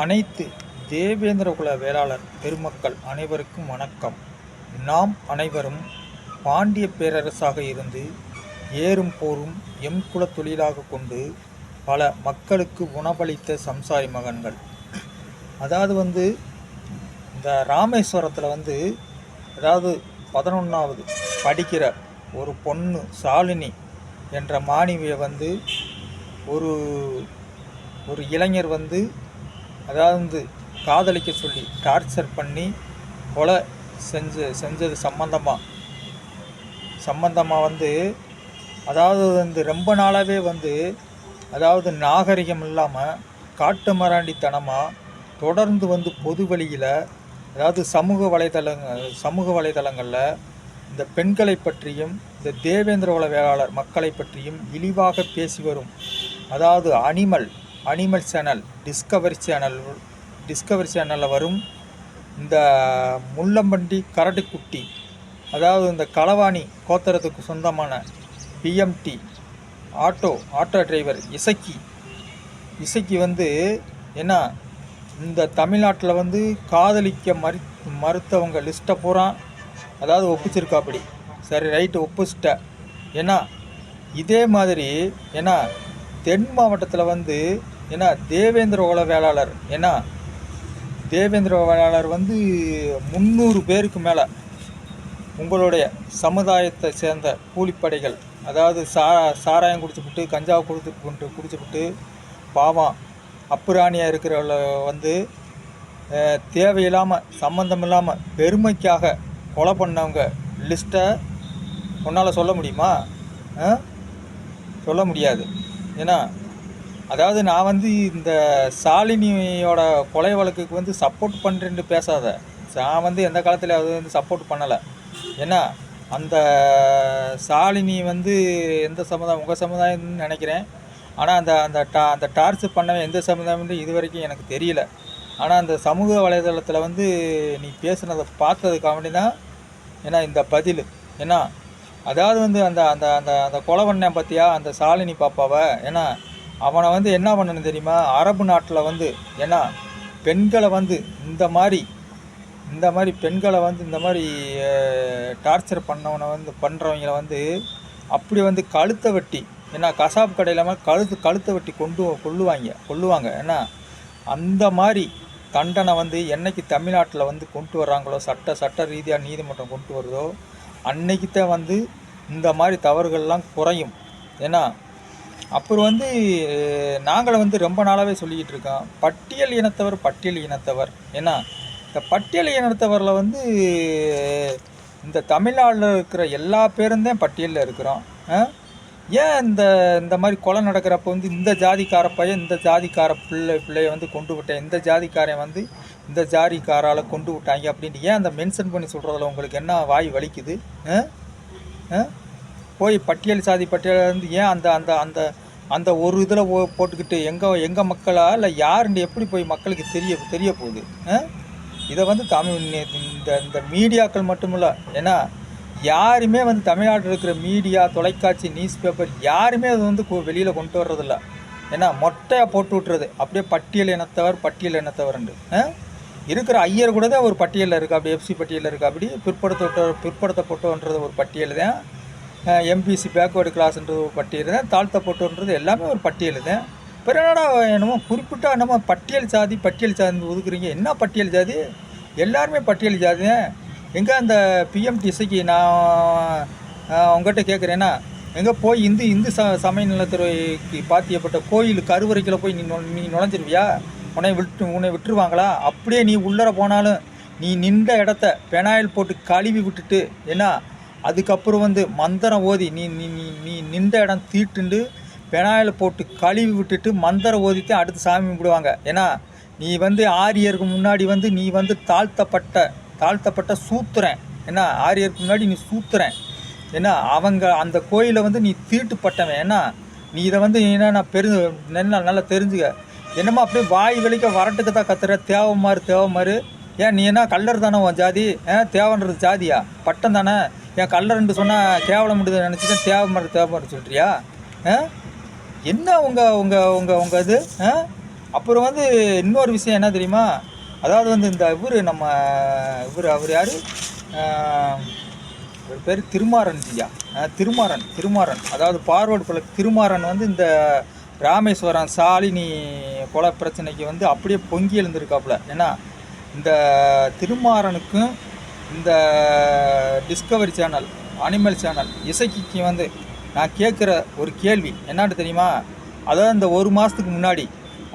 அனைத்து தேவேந்திரகுல வேளாளர் பெருமக்கள் அனைவருக்கும் வணக்கம். நாம் அனைவரும் பாண்டிய பேரரசாக இருந்து ஏறும் போரும் எம் குல தொழிலாக கொண்டு பல மக்களுக்கு உணவளித்த சம்சாரி மகன்கள். அதாவது இந்த ராமேஸ்வரத்தில் அதாவது 11வது படிக்கிற ஒரு பொண்ணு சாலினி என்ற மாணவியை ஒரு ஒரு இளைஞர் அதாவது காதலிக்க சொல்லி டார்ச்சர் பண்ணி கொலை செஞ்சது சம்பந்தமாக அதாவது ரொம்ப நாளாகவே அதாவது நாகரிகம் இல்லாமல் காட்டு மராண்டித்தனமாக தொடர்ந்து பொது வழியில் அதாவது சமூக வலைதளங்களில் இந்த பெண்களை பற்றியும் இந்த தேவேந்திரகுல வேளாளர் மக்களை பற்றியும் இழிவாக பேசி வரும் அதாவது அனிமல் சேனல் டிஸ்கவரி சேனலில் வரும் இந்த முள்ளம்பண்டி கரடிக்குட்டி, அதாவது இந்த களவாணி கோத்திரத்துக்கு சொந்தமான பிஎம்டி ஆட்டோ டிரைவர் இசக்கி என்ன இந்த தமிழ்நாட்டில் காதலிக்க மறுத்தவங்க லிஸ்ட்டை பூரா அதாவது ஒப்பிச்சிருக்காப்படி. சரி, ரைட்டு, ஒப்பிச்சிட்ட. ஏன்னா இதே மாதிரி தென் மாவட்டத்தில் தேவேந்திரகுல வேளாளர் தேவேந்திர வேளாளர் 300 பேருக்கு மேலே உங்களுடைய சமுதாயத்தை சேர்ந்த கூலிப்படைகள், அதாவது சாராயம் குடிச்சுவிட்டு கஞ்சாவை குடிச்சுவிட்டு பாவம் அப்புராணியாக இருக்கிறவங்கள தேவையில்லாமல் சம்மந்தம் இல்லாமல் பெருமைக்காக கொலை பண்ணவங்க லிஸ்ட்டை உன்னால் சொல்ல முடியுமா? சொல்ல முடியாது. ஏன்னா அதாவது நான் இந்த சாலினியோட கொலை வழக்குக்கு சப்போர்ட் பண்ணுறேன்னு பேசாத. நான் எந்த காலத்தில் அது சப்போர்ட் பண்ணலை. ஏன்னா அந்த சாலினி எந்த சமுதாயம், உங்கள் சமுதாயம்னு நினைக்கிறேன். ஆனால் அந்த டார்ச்சர் பண்ணவன் எந்த சமுதாயம்னு இது வரைக்கும் எனக்கு தெரியல. ஆனால் அந்த சமூக வலைதளத்தில் நீ பேசுனதை பார்த்ததுக்காக வேண்டி தான் இந்த பதில். ஏன்னா அதாவது அந்த அந்த அந்த அந்த கொலை பண்ண பார்த்தியா அந்த சாலினி பாப்பாவை. ஏன்னா அவனை என்ன பண்ணணும் தெரியுமா? அரபு நாட்டில் பெண்களை இந்த மாதிரி பெண்களை இந்த மாதிரி டார்ச்சர் பண்ணவனை பண்ணுறவங்கள அப்படி கழுத்தை வெட்டி, ஏன்னா கசாப் கடையில் கழுத்தை வெட்டி கொள்ளுவாங்க. ஏன்னா அந்த மாதிரி தண்டனை என்னைக்கு தமிழ்நாட்டில் கொண்டு வர்றாங்களோ, சட்ட ரீதியாக நீதிமன்றம் கொண்டு வருதோ அன்னைக்கு தான் இந்த மாதிரி தவறுகள்லாம் குறையும். ஏன்னா அப்புறம் நாங்கள் ரொம்ப நாளாகவே சொல்லிக்கிட்டு இருக்கோம், பட்டியல் இனத்தவர். ஏன்னா இந்த பட்டியல் இனத்தவரில் இந்த தமிழ்நாட்டில் இருக்கிற எல்லா பேரும் தான் பட்டியலில் இருக்கிறோம். ஏன் இந்த மாதிரி கொலை நடக்கிறப்போ இந்த ஜாதிக்கார பையன் இந்த ஜாதிக்கார பிள்ளையை கொண்டு விட்டேன், இந்த ஜாதிக்காரன் இந்த ஜாதிக்காரால் கொண்டு விட்டாங்க அப்படின்ட்டு ஏன் அந்த மென்ஷன் பண்ணி சொல்கிறதுல உங்களுக்கு என்ன வாய் வலிக்குது? போய் பட்டியல் ஏன் அந்த அந்த அந்த அந்த ஒரு இதில் போட்டுக்கிட்டு எங்கள் மக்களா இல்லை யாருன்னு எப்படி போய் மக்களுக்கு தெரிய போகுது? இதை தமிழ் இந்த மீடியாக்கள் மட்டுமில்ல. ஏன்னா யாருமே தமிழ்நாட்டில் இருக்கிற மீடியா, தொலைக்காட்சி, நியூஸ் பேப்பர் யாருமே அது வெளியில் கொண்டு வர்றதில்ல. ஏன்னா மொட்டையாக போட்டு விட்டுறது அப்படியே பட்டியல் இனத்தவர்ண்டு. இருக்கிற ஐயர் கூட தான் ஒரு பட்டியலில் இருக்குது, அப்படி எஃப்சி பட்டியலில் இருக்குது. அப்படி பிற்படுத்தப்பட்டோன்றது ஒரு பட்டியல் தான். எம்பிசி பேக்வேர்டு கிளாஸ்ன்றது ஒரு பட்டியல் தான். தாழ்த்தப்பட்டோன்றது எல்லாமே ஒரு பட்டியல் தான். பிற என்னமோ குறிப்பிட்ட என்னமோ பட்டியல் சாதி ஒதுக்குறீங்க. என்ன பட்டியல் ஜாதி? எல்லாருமே பட்டியல் ஜாதி தான். எங்கே அந்த பிஎம்டி இசைக்கு நான் அவங்ககிட்ட கேட்குறேன்னா, எங்கே போய் இந்து சமய நலத்துறைக்கு பாத்தியப்பட்ட கோயில் கருவறைக்கில் போய் நீ நுழைஞ்சிருவியா? உன்னை விட்டுருவாங்களா? அப்படியே நீ உள்ளர போனாலும் நீ நின்ற இடத்த பெனாயில் போட்டு கழுவி விட்டுட்டு, ஏன்னா அதுக்கப்புறம் மந்திரம் ஓதி நீ நின்ற இடம் தீட்டுண்டு பெனாயில் போட்டு கழுவி விட்டுட்டு மந்திரம் ஓதித்தான் அடுத்து சாமி கும்பிடுவாங்க. ஏன்னா நீ ஆரியருக்கு முன்னாடி நீ தாழ்த்தப்பட்ட சூத்துறேன். ஏன்னா ஆரியருக்கு முன்னாடி நீ சூத்துறேன். ஏன்னா அவங்க அந்த கோயிலை நீ தீட்டுப்பட்டவன். ஏன்னா நீ இதை ஏன்னா நான் நல்லா தெரிஞ்சுக்க. என்னமோ அப்படியே வாய் வலிக்க வரட்டுக்கு தான் கத்துற. தேவமாறு. ஏன் நீ என்ன கல்லர் தானே உன் ஜாதி? தேவன்றது ஜாதியா? பட்டம் தானே. என் கல்லர்ன்னு சொன்னால் கேவலம் முடியுது நினச்சி தான் தேவமாறு சொல்கிறியா? என்ன உங்கள் இது? அப்புறம் வந்து இன்னொரு விஷயம் என்ன தெரியுமா, அதாவது வந்து இந்த அவர் யார், ஒரு பேர் திருமாறன் ஐயா. திருமாறன் அதாவது பார்வர்டு பிள்ளை திருமாறன் வந்து இந்த ராமேஸ்வரம் சாலினி கொலை பிரச்சனைக்கு வந்து அப்படியே பொங்கி எழுந்திருக்காப்புல. ஏன்னா இந்த திருமாறனுக்கும் இந்த டிஸ்கவரி சேனல், அனிமல் சேனல் இசைக்கு வந்து நான் கேட்குற ஒரு கேள்வி என்னான்னு தெரியுமா, அதாவது இந்த ஒரு மாதத்துக்கு முன்னாடி,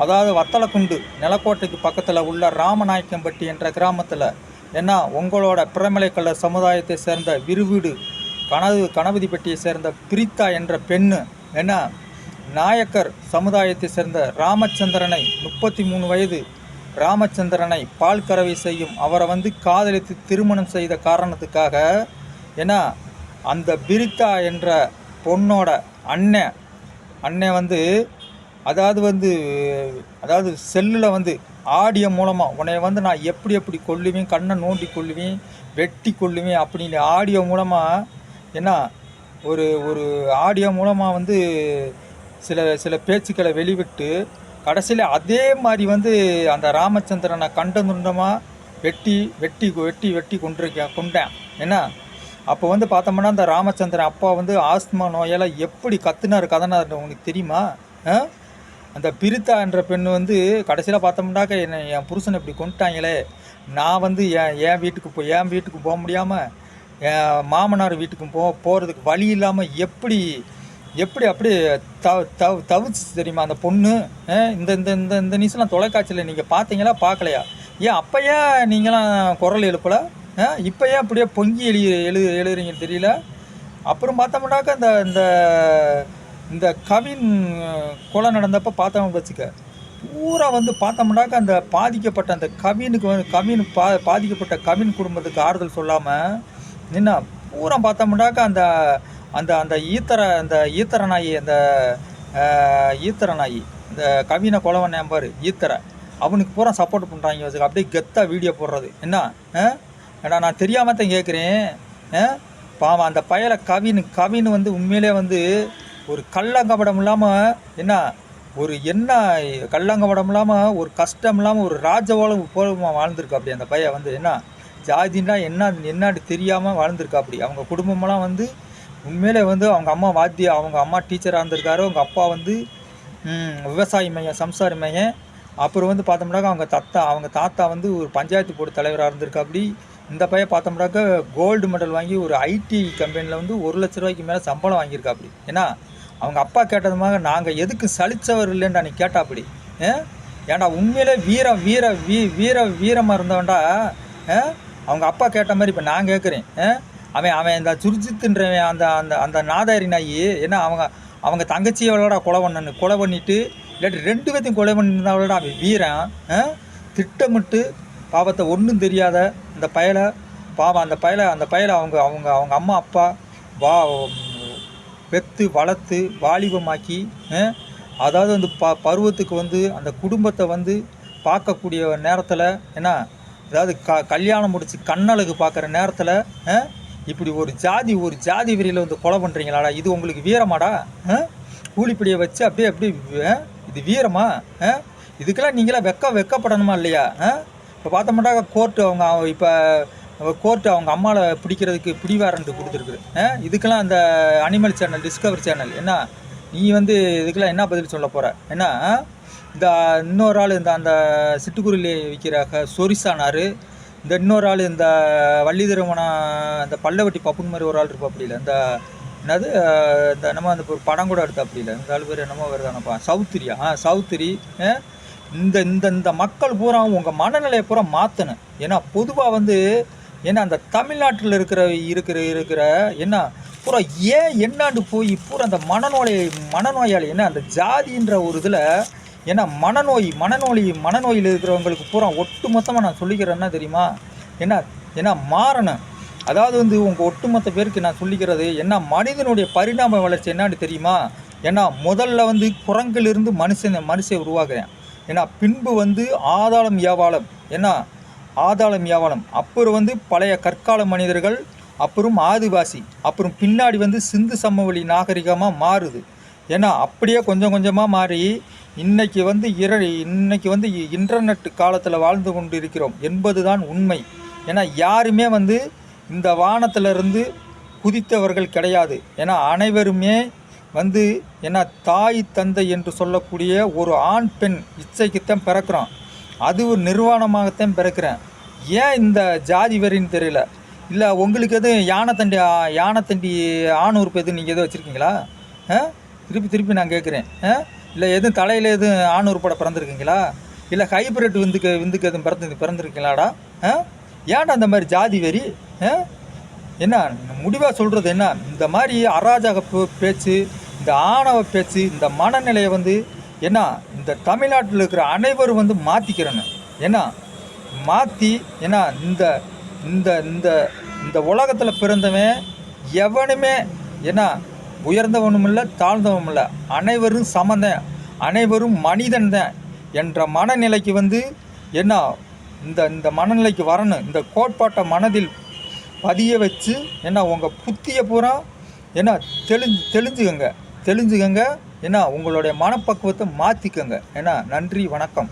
அதாவது வத்தலக்குண்டு நிலக்கோட்டைக்கு பக்கத்தில் உள்ள ராமநாயக்கம்பட்டி என்ற கிராமத்தில் ஏன்னா உங்களோட பிரமலைக்கல்லர் சமுதாயத்தை சேர்ந்த விருவீடு கணபதிப்பட்டியை சேர்ந்த பிரித்தா என்ற பெண்ணு ஏன்னா நாயக்கர் சமுதாயத்தை சேர்ந்த ராமச்சந்திரனை 33 வயது ராமச்சந்திரனை பால் கறவை செய்யும் அவரை வந்து காதலித்து திருமணம் செய்த காரணத்துக்காக ஏன்னா அந்த பிரித்தா என்ற பொண்ணோட அண்ணன் வந்து அதாவது செல்லில் வந்து ஆடியோ மூலமாக உன்னைய வந்து நான் எப்படி கொல்லுவேன், கண்ணை நோண்டி கொல்லுவேன், வெட்டி கொல்லுவேன் அப்படின்னு ஆடியோ மூலமாக ஏன்னா ஒரு ஆடியோ மூலமாக வந்து சில பேச்சுக்களை வெளிவிட்டு கடைசியில் அதே மாதிரி வந்து அந்த ராமச்சந்திரனை கண்டந்துண்டமாக வெட்டி கொண்டேன். ஏன்னா அப்போ வந்து பார்த்தோம்னா அந்த ராமச்சந்திரன் அப்பா வந்து ஆஸ்துமா நோயால் எப்படி கதனார் உங்களுக்கு தெரியுமா? அந்த பிரித்தா என்ற பெண் வந்து கடைசியில் பார்த்தோம்னாக்க என் புருஷனை இப்படி கொண்டுட்டாங்களே, நான் வந்து என் வீட்டுக்கு போக முடியாமல் என் மாமனார் வீட்டுக்கும் போகிறதுக்கு வழி இல்லாமல் எப்படி அப்படியே தவிச்சு தெரியுமா அந்த பொண்ணு. இந்த இந்த இந்த இந்த நியூஸ்லாம் தொலைக்காட்சியில் நீங்கள் பார்த்தீங்களா பார்க்கலையா? ஏன் அப்போ ஏன் நீங்களாம் குரல் எழுப்பலை? இப்போ ஏன் அப்படியே பொங்கி எழுதுறீங்கன்னு தெரியல. அப்புறம் பார்த்தோம்னாக்கா இந்த இந்த கவின் கொலை நடந்தப்போ பார்த்தோம் வச்சுக்க, பூரா வந்து பார்த்தோம்னாக்கா அந்த பாதிக்கப்பட்ட அந்த பாதிக்கப்பட்ட கவின் குடும்பத்துக்கு ஆறுதல் சொல்லாமல் என்ன பூரா பார்த்தோம்னாக்கா அந்த அந்த அந்த ஈத்தர நாயி இந்த கவினை கொலவன் நம்பர் அவனுக்கு பூரா சப்போர்ட் பண்ணுறாங்க வச்சுக்க. அப்படியே கெத்தாக வீடியோ போடுறது என்ன. ஏன்னா நான் தெரியாமல் தான் கேட்குறேன். பாவம் அந்த பயலை கவின் வந்து உண்மையிலே வந்து ஒரு கள்ளங்கபடம் இல்லாமல் என்ன கள்ளங்கபடம் இல்லாமல் ஒரு கஷ்டம் இல்லாமல் ஒரு போலமாக வாழ்ந்திருக்கா அப்படி. அந்த பையன் வந்து என்ன ஜாதின்னா என்னான்னு தெரியாமல் வாழ்ந்திருக்கா அப்படி. அவங்க குடும்பமெல்லாம் வந்து உண்மையிலே வந்து அவங்க அம்மா டீச்சராக இருந்திருக்காரு, அவங்க அப்பா வந்து விவசாய மையம் சம்சாரி மையம். அப்புறம் வந்து பார்த்தோம்னாக்கா அவங்க தாத்தா வந்து ஒரு பஞ்சாயத்து போர்டு தலைவராக இருந்திருக்கா அப்படி. இந்த பையன் பார்த்தோம்னாக்கா கோல்டு மெடல் வாங்கி ஒரு ஐடி கம்பெனியில் வந்து 1 லட்ச ரூபாய்க்கு மேலே சம்பளம் வாங்கியிருக்கா அப்படி. ஏன்னா அவங்க அப்பா கேட்டதுமாக நாங்கள் எதுக்கு சலித்தவர் இல்லைன்னு நீ கேட்டா அப்படி. ஏன்டா உண்மையிலே வீரமாக இருந்தவன்டா. அவங்க அப்பா கேட்ட மாதிரி இப்போ நான் கேட்குறேன். அவன் இந்த சுர்ஜித்துன்றவன் அந்த அந்த அந்த நாதாரி நாயி ஏன்னா அவங்க தங்கச்சியோட கொலை பண்ணிட்டு இல்லாட்டி 2 பேர்த்தையும் கொலை பண்ணியிருந்தாவோட அவன் வீரன். திட்டமிட்டு பாவத்தை ஒன்றும் தெரியாத அந்த பயலை அந்த பயலை அவங்க அம்மா அப்பா பெற்று வளர்த்து வாலிபமாக்கி அதாவது வந்து பருவத்துக்கு வந்து அந்த குடும்பத்தை வந்து பார்க்கக்கூடிய நேரத்தில் ஏன்னா அதாவது கல்யாணம் முடித்து கண்ணழகு பார்க்குற நேரத்தில் இப்படி ஒரு ஜாதி வெறியில் வந்து கொலை பண்ணுறீங்களாடா, இது உங்களுக்கு வீரமாடா? கூலிப்படியை வச்சு அப்படியே இது வீரமா? இதுக்கெல்லாம் நீங்களாம் வெக்கப்படணுமா இல்லையா? இப்போ பார்த்தோம்னா கோர்ட்டு அவங்க அம்மாவை பிடிக்கிறதுக்கு பிடிவாரண்ட் கொடுத்துருக்கு. இதுக்கெல்லாம் அந்த அனிமல் சேனல் டிஸ்கவரி சேனல் என்ன நீ வந்து இதுக்கெல்லாம் என்ன பதில் சொல்ல போகிற? ஏன்னா இந்த இன்னொரு ஆள் அந்த சிட்டுக்குருளி விற்கிற சொரிசானார், இந்த இன்னொரு ஆள் இந்த வள்ளி திருமணம் அந்த பல்லவட்டி பப்புன் மாதிரி ஒரு ஆள் இருப்பா அப்படி இல்லை, இந்த என்னது இந்த என்னமோ அந்த ஒரு படம் கூட எடுத்தா அப்படி இல்லை, இந்த ஆள் பேர் என்னமோ வருதானப்பா சௌத்திரி. இந்த இந்த இந்த மக்கள் பூரா உங்கள் மனநிலையை பூரா மாற்றணும். ஏன்னா பொதுவாக வந்து ஏன்னா அந்த தமிழ்நாட்டில் இருக்கிற என்ன பூரா என்னாண்டு போய் பூரா அந்த மனநோயாளி என்ன அந்த ஜாதின்ற ஒரு இதில் ஏன்னா மனநோயில் இருக்கிறவங்களுக்கு பூரா ஒட்டு மொத்தமாக நான் சொல்லிக்கிறேன்னா தெரியுமா? ஏன்னா மாறணும். அதாவது வந்து உங்கள் ஒட்டுமொத்த பேருக்கு நான் சொல்லிக்கிறது என்ன, மனிதனுடைய பரிணாம வளர்ச்சி என்னான்னு தெரியுமா? ஏன்னா முதல்ல வந்து குரங்கிலிருந்து மனுஷன் உருவாக்குறேன். ஏன்னா பின்பு வந்து ஆதாளம் வியாபாரம், அப்புறம் வந்து பழைய கற்கால மனிதர்கள், அப்புறம் ஆதிவாசி, அப்புறம் பின்னாடி வந்து சிந்து சமவெளி நாகரிகமாக மாறுது. ஏன்னா அப்படியே கொஞ்சம் கொஞ்சமாக மாறி இன்னைக்கு வந்து இன்டர்நெட் காலத்தில் வாழ்ந்து கொண்டு இருக்கிறோம் என்பது தான் உண்மை. ஏன்னா யாருமே வந்து இந்த வானத்திலிருந்து குதித்தவர்கள் கிடையாது. ஏன்னா அனைவருமே வந்து ஏன்னா தாய் தந்தை என்று சொல்லக்கூடிய ஒரு ஆண் பெண் இச்சைக்குத்தான் பிறக்கிறோம். அதுவும் நிர்வாணமாகத்தான் பிறக்கிறேன். ஏன் இந்த ஜாதி வரின்னு தெரியல. இல்லை உங்களுக்கு எதுவும் யானை தண்டி ஆண் உறுப்பு எதுவும் நீங்கள் எதுவும் வச்சுருக்கீங்களா? திருப்பி நான் கேட்குறேன். இல்லை எதுவும் தலையில் எதுவும் ஆண் உறுப்போட பிறந்திருக்கீங்களா? இல்லை ஹைப்ரிட் விந்துக்கு எதுவும் பிறந்திருக்கீங்களாடா? ஏன்டா அந்த மாதிரி ஜாதி வெறி? என்ன முடிவாக சொல்கிறது என்ன? இந்த மாதிரி அராஜக பேச்சு, இந்த ஆணவ பேச்சு, இந்த மனநிலையை வந்து என்ன இந்த தமிழ்நாட்டில் இருக்கிற அனைவரும் வந்து மாற்றிக்கிறேன்னு ஏன்னா மாற்றி ஏன்னா இந்த இந்த இந்த இந்த உலகத்தில் பிறந்தவன் எவனுமே என்ன உயர்ந்தவனும் இல்லை தாழ்ந்தவனும் இல்லை, அனைவரும் சமந்தான், அனைவரும் மனிதன் தான் என்ற மனநிலைக்கு வந்து என்ன இந்த இந்த மனநிலைக்கு வரணும். இந்த கோட்பாட்டை மனதில் பதிய வச்சு என்ன உங்கள் புத்தியை பூரா என்ன தெளிஞ்சுக்கங்க. என்ன உங்களுடைய மனப்பக்குவத்தை மாற்றிக்கங்க. ஏன்னா நன்றி, வணக்கம்.